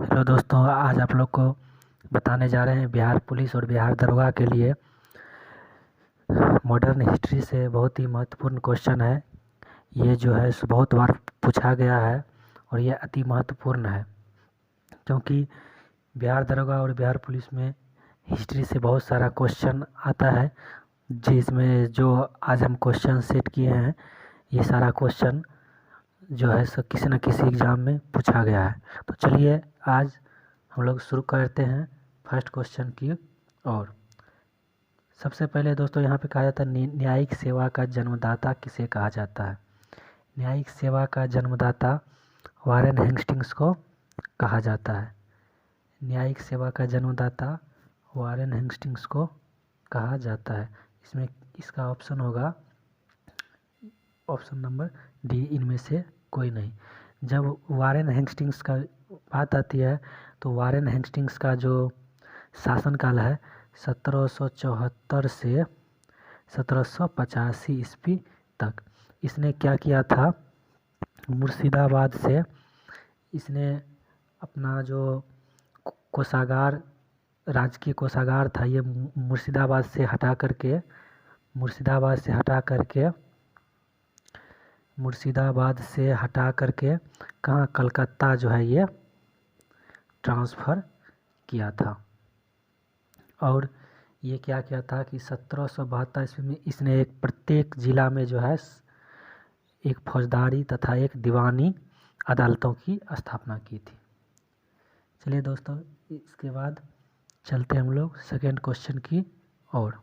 Hello दोस्तों, आज आप लोग को बताने जा रहे हैं बिहार पुलिस और बिहार दरोगा के लिए मॉडर्न हिस्ट्री से बहुत ही महत्वपूर्ण क्वेश्चन है। ये जो है बहुत बार पूछा गया है और ये अति महत्वपूर्ण है, क्योंकि बिहार दरोगा और बिहार पुलिस में हिस्ट्री से बहुत सारा क्वेश्चन आता है, जिसमें जो आज हम क्वेश्चन सेट किए हैं ये सारा क्वेश्चन जो है किसी न किसी एग्ज़ाम में पूछा गया है। तो चलिए आज हम लोग शुरू करते हैं फर्स्ट क्वेश्चन की और सबसे पहले दोस्तों यहाँ पे कहा जाता है न्यायिक सेवा का जन्मदाता किसे कहा जाता है। न्यायिक सेवा का जन्मदाता वारेन हेस्टिंग्स को कहा जाता है। न्यायिक सेवा का जन्मदाता वारेन हेस्टिंग्स को कहा जाता है। इसमें इसका ऑप्शन होगा ऑप्शन नंबर डी, इनमें से कोई नहीं। जब वारेन हेस्टिंग्स का बात आती है तो वारेन हेस्टिंग्स का जो शासनकाल है 1774 से 1785 ईस्वी तक। इसने क्या किया था, मुर्शिदाबाद से इसने अपना जो कोषागार, राजकीय कोषागार था, ये मुर्शिदाबाद से हटा करके कहाँ, कलकत्ता जो है ये ट्रांसफ़र किया था। और ये क्या किया था कि 1772 ईस्वी में इसने एक प्रत्येक ज़िला में जो है एक फौजदारी तथा एक दीवानी अदालतों की स्थापना की थी। चलिए दोस्तों, इसके बाद चलते हम लोग सेकेंड क्वेश्चन की ओर।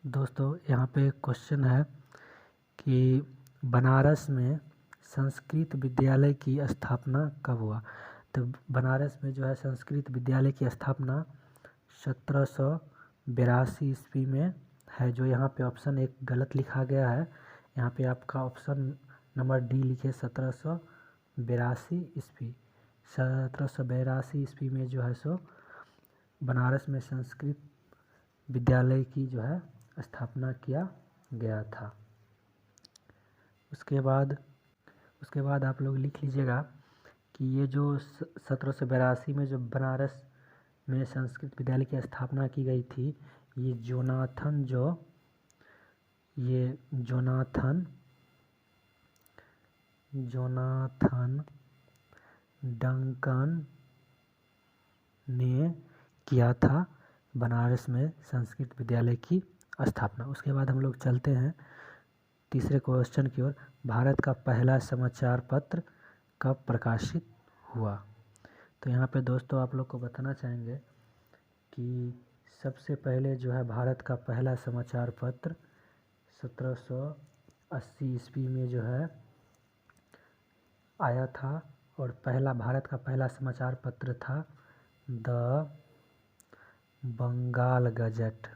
दोस्तों यहाँ पे क्वेश्चन है कि बनारस में संस्कृत विद्यालय की स्थापना कब हुआ। तो बनारस में जो है संस्कृत विद्यालय की स्थापना 1782 ईस्वी में है। जो यहाँ पे ऑप्शन एक गलत लिखा गया है, यहाँ पे आपका ऑप्शन नंबर डी लिखे 1782 ईस्वी। 1782 ईस्वी में जो है सो बनारस में संस्कृत विद्यालय की जो है स्थापना किया गया था। उसके बाद आप लोग लिख लीजिएगा कि ये जो 1782 में जो बनारस में संस्कृत विद्यालय की स्थापना की गई थी, ये जोनाथन डंकन ने किया था बनारस में संस्कृत विद्यालय की स्थापना। उसके बाद हम लोग चलते हैं तीसरे क्वेश्चन की ओर। भारत का पहला समाचार पत्र कब प्रकाशित हुआ। तो यहाँ पे दोस्तों आप लोग को बताना चाहेंगे कि सबसे पहले जो है भारत का पहला समाचार पत्र 1780 ईस्वी में जो है आया था, और भारत का पहला समाचार पत्र था द बंगाल गजट।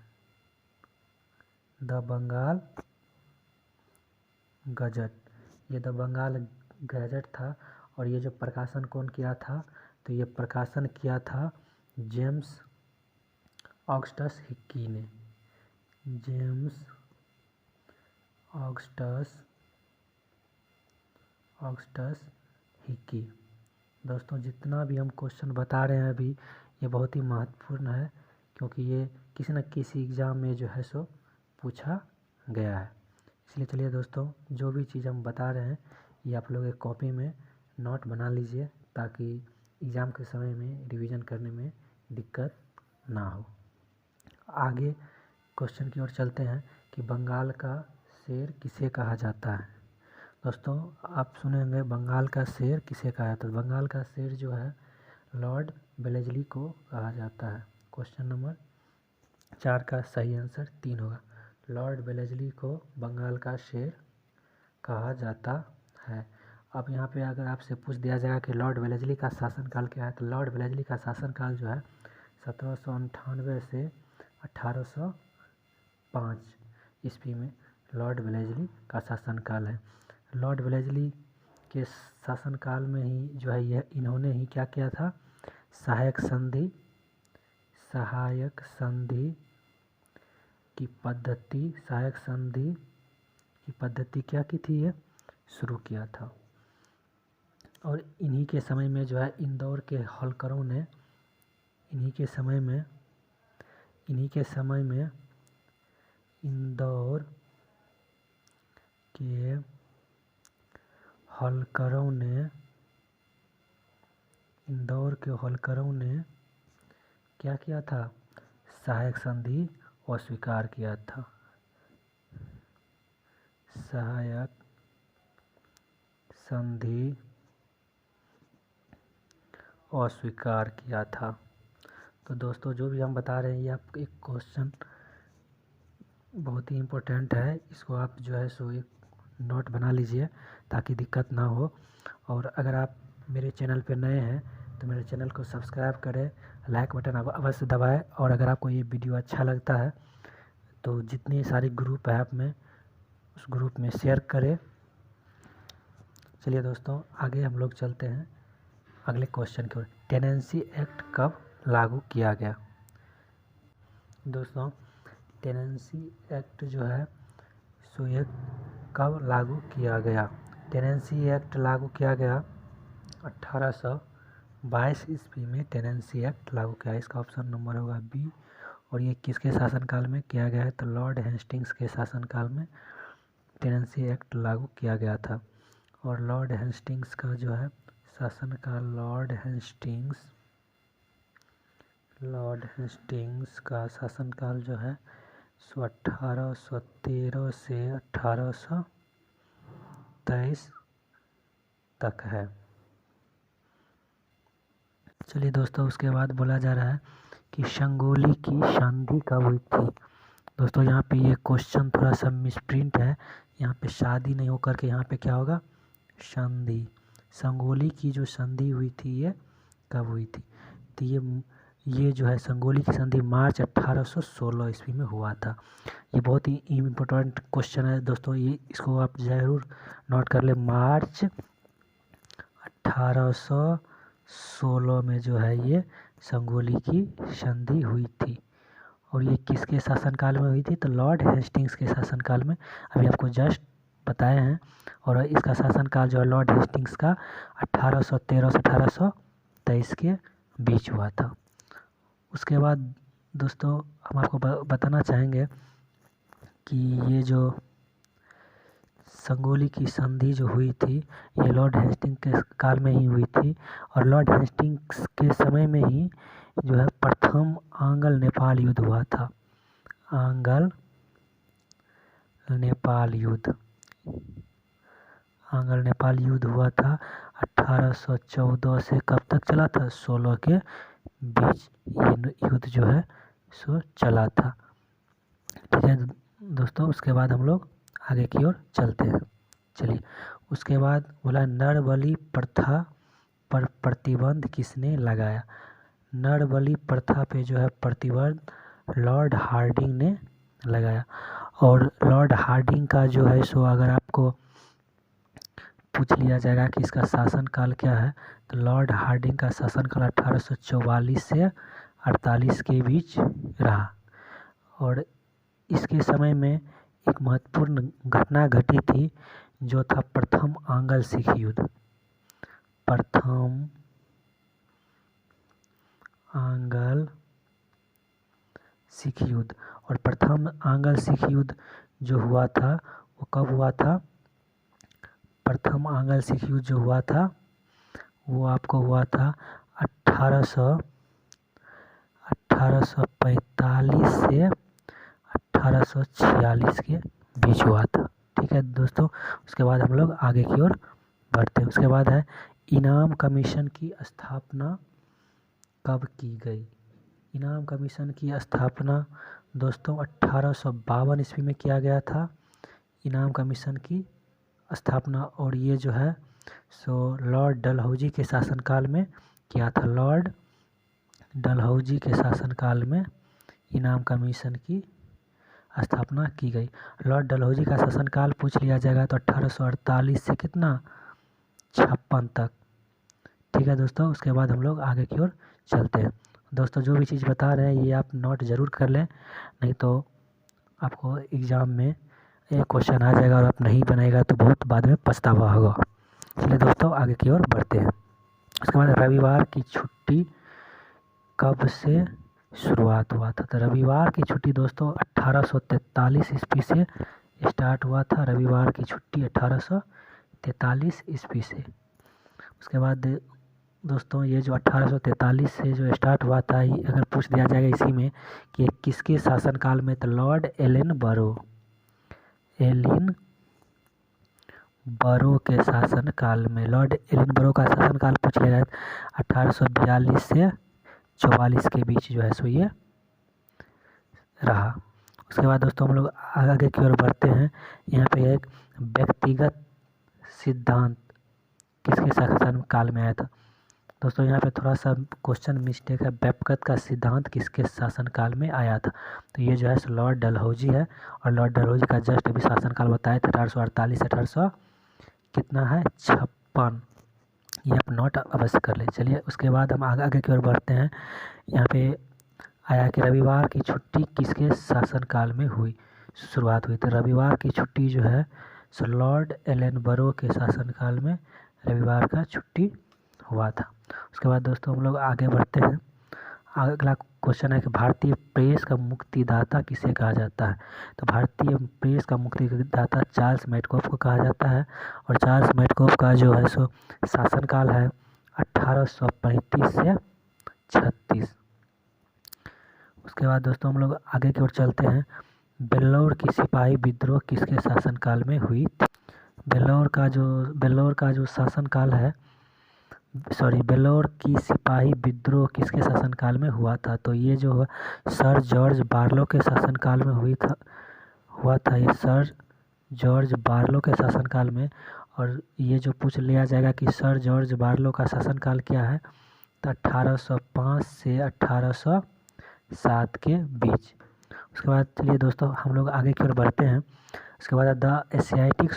ये द बंगाल गजट था, और ये जो प्रकाशन कौन किया था, तो ये प्रकाशन किया था जेम्स ऑगस्टस हिक्की ने। James Augustus Hickey. दोस्तों जितना भी हम क्वेश्चन बता रहे हैं अभी, ये बहुत ही महत्वपूर्ण है, क्योंकि ये किसी न किसी एग्ज़ाम में जो है सो पूछा गया है। इसलिए चलिए दोस्तों, जो भी चीज़ हम बता रहे हैं ये आप लोग एक कॉपी में नोट बना लीजिए, ताकि एग्ज़ाम के समय में रिवीजन करने में दिक्कत ना हो। आगे क्वेश्चन की ओर चलते हैं कि बंगाल का शेर किसे कहा जाता है। दोस्तों आप सुनेंगे बंगाल का शेर किसे कहा जाता है। बंगाल का शेर जो है लॉर्ड वेलेस्ली को कहा जाता है। क्वेश्चन नंबर 4 का सही आंसर 3 होगा। लॉर्ड वेलेस्ली को बंगाल का शेर कहा जाता है। अब यहाँ पे अगर आपसे पूछ दिया जाएगा कि लॉर्ड वेलेस्ली का शासनकाल क्या है, तो लॉर्ड वेलेस्ली का शासनकाल जो है 1798 से 1805 ईस्वी में लॉर्ड वेलेस्ली का शासनकाल है। लॉर्ड वेलेस्ली के शासनकाल में ही जो है इन्होंने ही क्या किया था, सहायक संधि की पद्धति क्या की थी, ये शुरू किया था। और इन्हीं के समय में जो है इंदौर के होल्करों ने इन्हीं के समय में इंदौर के होल्करों ने क्या किया था? सहायक संधि अस्वीकार किया था। सहायक संधि अस्वीकार किया था। तो दोस्तों जो भी हम बता रहे हैं ये आप एक क्वेश्चन बहुत ही इम्पोर्टेंट है, इसको आप जो है सो एक नोट बना लीजिए ताकि दिक्कत ना हो। और अगर आप मेरे चैनल पर नए हैं तो मेरे चैनल को सब्सक्राइब करें, लाइक बटन अवश्य दबाएं, और अगर आपको ये वीडियो अच्छा लगता है तो जितने सारे ग्रुप है आप में उस ग्रुप में शेयर करें। चलिए दोस्तों आगे हम लोग चलते हैं अगले क्वेश्चन की ओर। टेनेंसी एक्ट कब लागू किया गया? दोस्तों टेनेंसी एक्ट जो है सो ये कब लागू किया गया? टेनेंसी एक्ट लागू किया गया 1822 ईस्वी में टेनेंसी एक्ट लागू किया। इसका ऑप्शन नंबर होगा बी। और ये किसके शासनकाल में किया गया है? तो लॉर्ड हेस्टिंग्स के शासनकाल में टेनेंसी एक्ट लागू किया गया था। और लॉर्ड हेस्टिंग्स का जो है शासनकाल, लॉर्ड हेस्टिंग्स का शासनकाल जो है सो 1813 से 1823 तक है। चलिए दोस्तों उसके बाद बोला जा रहा है कि संगोली की संधि कब हुई थी? दोस्तों यहाँ पे ये क्वेश्चन थोड़ा सा मिसप्रिंट है, यहाँ पे शादी नहीं होकर के यहाँ पे क्या होगा? संधि। संगोली की जो संधि हुई थी ये कब हुई थी? तो ये जो है संगोली की संधि मार्च 1816 ईस्वी में हुआ था। ये बहुत ही इम्पोर्टेंट क्वेश्चन है दोस्तों, ये इसको आप ज़रूर नोट कर ले। मार्च 1816 में जो है ये संगोली की संधि हुई थी। और ये किसके शासनकाल में हुई थी? तो लॉर्ड हेस्टिंग्स के शासनकाल में, अभी आपको जस्ट बताए हैं। और इसका शासनकाल जो है लॉर्ड हेस्टिंग्स का 1813 से 1823 के बीच हुआ था। उसके बाद दोस्तों हम आपको बताना चाहेंगे कि ये जो संगोली की संधि जो हुई थी ये लॉर्ड हेस्टिंग्स के काल में ही हुई थी। और लॉर्ड हेस्टिंग्स के समय में ही जो है प्रथम आंग्ल नेपाल युद्ध हुआ था। आंग्ल नेपाल युद्ध हुआ था 1814 से कब तक चला था? 16 के बीच ये युद्ध जो है सो चला था। ठीक है दोस्तों, उसके बाद हम लोग आगे की ओर चलते हैं। चलिए उसके बाद बोला नर बलि प्रथा पर प्रतिबंध किसने लगाया? नर बलि प्रथा पे जो है प्रतिबंध लॉर्ड हार्डिंग ने लगाया। और लॉर्ड हार्डिंग का जो है सो अगर आपको पूछ लिया जाएगा कि इसका शासनकाल क्या है, तो लॉर्ड हार्डिंग का शासनकाल 1844 से 48 के बीच रहा। और इसके समय में एक महत्वपूर्ण घटना घटी थी जो था प्रथम आंग्ल सिख युद्ध। प्रथम आंग्ल सिख युद्ध। और प्रथम आंग्ल सिख युद्ध जो हुआ था वो कब हुआ था? प्रथम आंग्ल सिख युद्ध जो हुआ था वो आपको हुआ था 1845 से 1846 के बीच हुआ था। ठीक है दोस्तों, उसके बाद हम लोग आगे की ओर बढ़ते हैं। उसके बाद है इनाम कमीशन की स्थापना कब की गई? इनाम कमीशन की स्थापना दोस्तों 1852 ईस्वी में किया गया था इनाम कमीशन की स्थापना। और ये जो है सो लॉर्ड डलहौजी के शासनकाल में किया था। लॉर्ड डलहौजी के शासनकाल में इनाम कमीशन की स्थापना की गई। लॉर्ड डलहौजी का शासनकाल पूछ लिया जाएगा तो 1848 से कितना 56 तक। ठीक है दोस्तों, उसके बाद हम लोग आगे की ओर चलते हैं। दोस्तों जो भी चीज़ बता रहे हैं ये आप नोट ज़रूर कर लें, नहीं तो आपको एग्ज़ाम में एक क्वेश्चन आ जाएगा और आप नहीं बनाएगा तो बहुत बाद में पछतावा होगा। चलिए दोस्तों आगे की ओर बढ़ते हैं। उसके बाद रविवार की छुट्टी कब से शुरुआत हुआ था? तो रविवार की छुट्टी दोस्तों 1843 ईस्वी से स्टार्ट हुआ था। रविवार की छुट्टी 1843 ईस्वी से। उसके बाद दोस्तों ये जो 1843 से जो स्टार्ट हुआ था, अगर पूछ दिया जाएगा इसी में कि किसके शासनकाल में, तो लॉर्ड एलन बरो के शासनकाल में। लॉर्ड एलन बरो का शासनकाल पूछ लिया जाए 1842 से 44 के बीच जो है सो ये रहा। उसके बाद दोस्तों हम लोग आगे की ओर बढ़ते हैं। यहाँ पे एक व्यक्तिगत सिद्धांत किसके शासनकाल में आया था? दोस्तों यहाँ पे थोड़ा सा क्वेश्चन मिस्टेक है। व्यक्तिगत का सिद्धांत किसके शासनकाल में आया था? तो ये जो है लॉर्ड डलहौजी है, और लॉर्ड डलहौजी का जस्ट अभी शासनकाल बताया था 1848 से 1800 कितना है 56। ये आप नोट अवश्य कर ले। चलिए उसके बाद हम आगे की ओर बढ़ते हैं। यहाँ पे आया कि रविवार की छुट्टी किसके शासनकाल में शुरुआत हुई? तो रविवार की छुट्टी जो है सो लॉर्ड एलन बरो के शासनकाल में रविवार का छुट्टी हुआ था। उसके बाद दोस्तों हम लोग आगे बढ़ते हैं। अगला क्वेश्चन है कि भारतीय प्रेस का मुक्तिदाता किसे कहा जाता है? तो भारतीय प्रेस का मुक्तिदाता चार्ल्स मैडकॉफ को कहा जाता है, और चार्ल्स मैडकॉफ का जो है सो शासनकाल है 1835 से 36। उसके बाद दोस्तों हम लोग आगे की ओर चलते हैं। बेल्लौर की सिपाही विद्रोह किसके शासनकाल में हुई थी? बेल्लौर का जो शासनकाल है, बेल्लौर की सिपाही विद्रोह किसके शासनकाल में हुआ था? तो ये जो सर जॉर्ज बार्लो के शासनकाल में हुआ था ये सर जॉर्ज बार्लो के शासनकाल में। और ये जो पूछ लिया जाएगा कि सर जॉर्ज बार्लो का शासनकाल क्या है, तो 1805 से 1807 के बीच। उसके बाद चलिए दोस्तों हम लोग आगे की ओर बढ़ते हैं। उसके बाद the Asiatic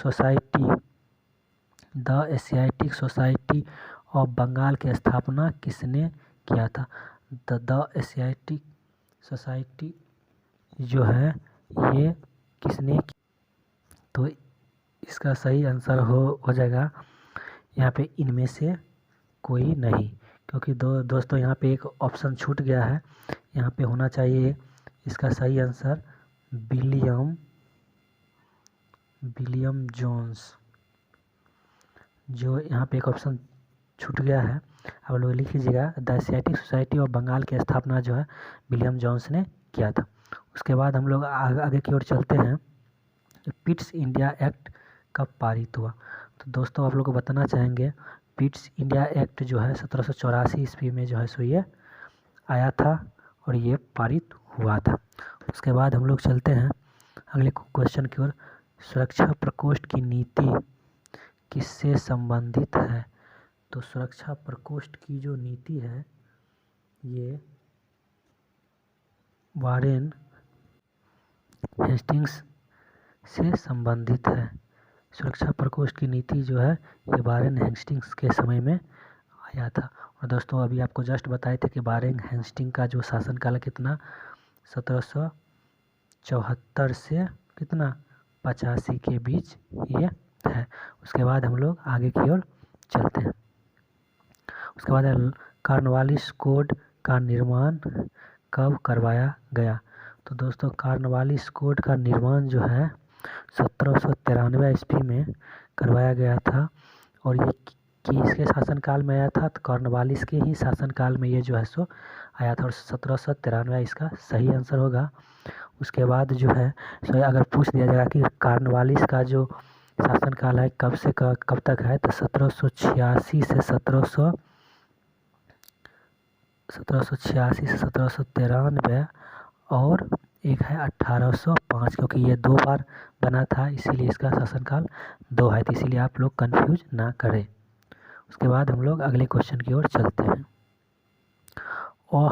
society of Bengal की स्थापना किसने किया था? द एशियाटिक सोसाइटी जो है ये किसने की? तो इसका सही आंसर हो जाएगा यहाँ पे इनमें से कोई नहीं, क्योंकि दोस्तों यहाँ पे एक ऑप्शन छूट गया है। यहाँ पे होना चाहिए इसका सही आंसर विलियम जोन्स। जो यहाँ पे एक ऑप्शन छूट गया है, आप लोग लिख लीजिएगा। The Asiatic society of Bengal की स्थापना जो है विलियम जोन्स ने किया था। उसके बाद हम लोग आगे की ओर चलते हैं। पिट्स इंडिया एक्ट कब पारित हुआ? तो दोस्तों आप लोग को बताना चाहेंगे पिट्स इंडिया एक्ट जो है 1784 ईस्वी में जो है सो ये आया था और ये पारित हुआ था। उसके बाद हम लोग चलते हैं अगले क्वेश्चन की ओर। सुरक्षा प्रकोष्ठ की नीति किससे संबंधित है? तो सुरक्षा प्रकोष्ठ की जो नीति है ये वारेन हेस्टिंग्स से संबंधित है। सुरक्षा प्रकोष्ठ की नीति जो है ये वारेन हेस्टिंग्स के समय में आया था। और दोस्तों अभी आपको जस्ट बताए थे कि वारेन हेस्टिंग का जो शासनकाल कितना 1774 से कितना 85 के बीच ये है। उसके बाद हम लोग आगे की ओर चलते हैं। उसके बाद कॉर्नवालिस कोड का निर्माण कब करवाया गया? तो दोस्तों कॉर्नवालिस कोड का निर्माण जो है 1793 ईस्वी में करवाया गया था। और ये किसके शासनकाल में आया था? तो कॉर्नवालिस के ही शासनकाल में ये जो है सो आया था, और 1793 इसका सही आंसर होगा। उसके बाद जो है सो अगर पूछ दिया जाएगा कि कॉर्नवालिस का जो शासनकाल है कब से कब तक है, तो 1786 से 1793 और एक है 1805, क्योंकि ये 2 बार बना था इसीलिए इसका शासनकाल 2 है, तो इसीलिए आप लोग कंफ्यूज ना करें। उसके बाद हम लोग अगले क्वेश्चन की ओर चलते हैं।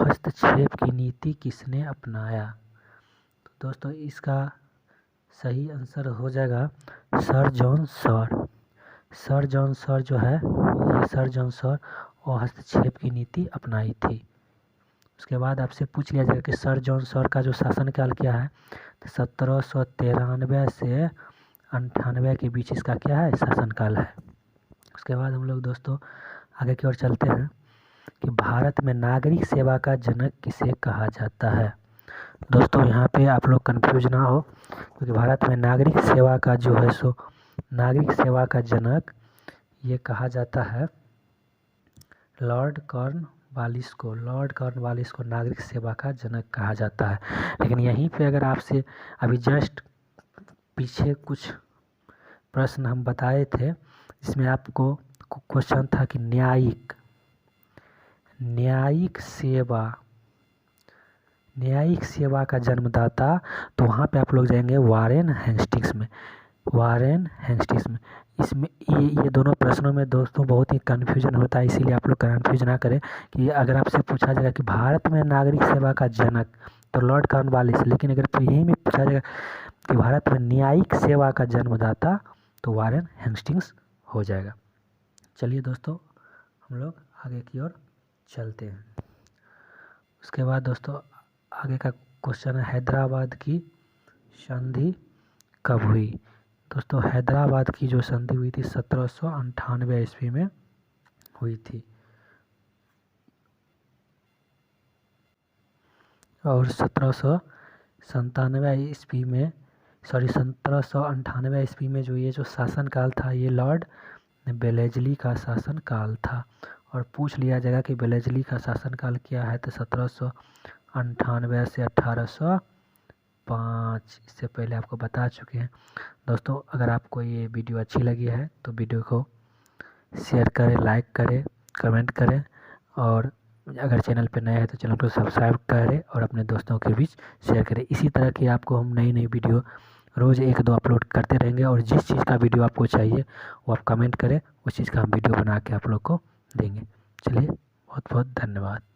हस्तक्षेप की नीति किसने अपनाया? तो दोस्तों इसका सही आंसर हो जाएगा sir John Shore. Sir John Shore जो है ये सर जॉन सॉर हस्तक्षेप की नीति अपनाई थी। उसके बाद आपसे पूछ लिया जाएगा कि सर जॉन सॉर का जो शासनकाल क्या है, तो 1793 से 98 के बीच इसका क्या है शासनकाल है। उसके बाद हम लोग दोस्तों आगे की ओर चलते हैं कि भारत में नागरिक सेवा का जनक किसे कहा जाता है। दोस्तों यहाँ पे आप लोग कंफ्यूज ना हो, क्योंकि भारत में नागरिक सेवा का जो है सो नागरिक सेवा का जनक ये कहा जाता है लॉर्ड कॉर्नवालिस को। लॉर्ड कॉर्नवालिस को नागरिक सेवा का जनक कहा जाता है। लेकिन यहीं पे अगर आपसे अभी जस्ट पीछे कुछ प्रश्न हम बताए थे, जिसमें आपको क्वेश्चन था कि न्यायिक सेवा का जन्मदाता, तो वहाँ पे आप लोग जाएंगे वारेन हेस्टिंग्स में। इसमें ये दोनों प्रश्नों में दोस्तों बहुत ही कन्फ्यूजन होता है, इसीलिए आप लोग कन्फ्यूज ना करें कि अगर आपसे पूछा जाएगा कि भारत में नागरिक सेवा का जनक तो लॉर्ड कॉर्नवालिस, लेकिन अगर यही में पूछा जाएगा कि भारत में न्यायिक सेवा का जन्मदाता तो वारेन हेस्टिंग्स हो जाएगा। चलिए दोस्तों हम लोग आगे की ओर चलते हैं। उसके बाद दोस्तों आगे का क्वेश्चन है हैदराबाद की संधि कब हुई। दोस्तों हैदराबाद की जो संधि हुई थी 1798 ईस्वी में हुई थी, और 1798 ईस्वी में जो ये जो शासनकाल था ये लॉर्ड बेलेजली का शासनकाल था। और पूछ लिया जाएगा कि बेलेजली का शासनकाल क्या है, तो 1798 से 1805। इससे पहले आपको बता चुके हैं। दोस्तों अगर आपको ये वीडियो अच्छी लगी है तो वीडियो को शेयर करें, लाइक करें, कमेंट करें, और अगर चैनल पर नया है तो चैनल को सब्सक्राइब करें और अपने दोस्तों के बीच शेयर करें। इसी तरह की आपको हम नई नई वीडियो रोज़ 1-2 अपलोड करते रहेंगे, और जिस चीज़ का वीडियो आपको चाहिए वो आप कमेंट करें, उस चीज़ का हम वीडियो बना के आप लोग को देंगे। चलिए बहुत बहुत धन्यवाद।